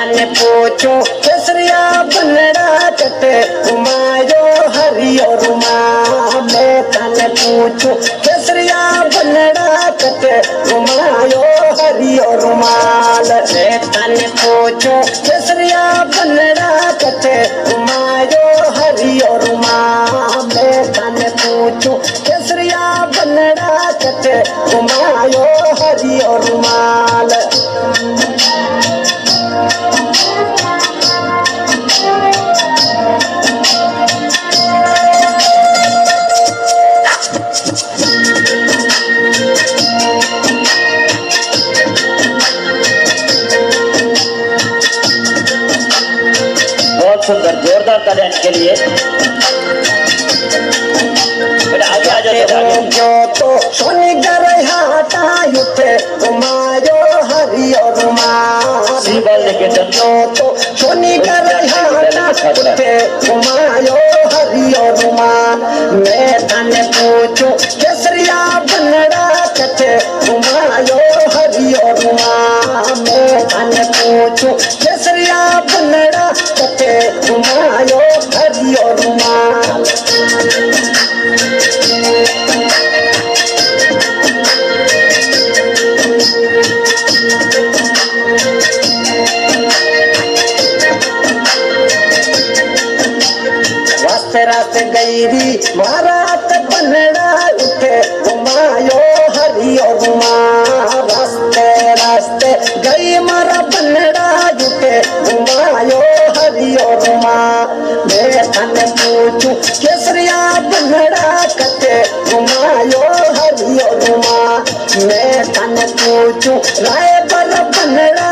तने पूछूं केसरिया बनड़ा कटे घुमायो हरियो रुमाल। मैं तने पूछूं केसरिया बनड़ा कटे घुमायो हरियो रुमाल। मैं तने पूछूं केसरिया बनड़ा कटे घुमायो हरियो रुमाल। मैं तने पूछूं केसरिया बनड़ा कटे घुमायो हरियो रुमाल। बहुत सुंदर जोरदार तालियां के लिए। आगे आ जाओ जो तो सोनी गरहाटा उठे घुमायो हरियो रुमाल। जो तो सोनी गरहाटा उठे घुमायो हरियो रुमाल। मैं तने पूछूं केसरिया बनड़ा कटे घुमायो हरियो रुमाल। मैं तने पूछूं केसरिया बनड़ा कटे घुमायो हरियो रुमाल। रास्ते रास्ते गईरी महारात बनड़ा उठे घुमायो हरियो रुमाल। रास्ते रास्ते गई मारा बनड़ा उठे घुमायो हरियो रुमाल। मैं तने पूछूं केसरिया बनड़ा कटे घुमायो हरियो रुमाल। मैं तने पूछूं राय बर बनड़ा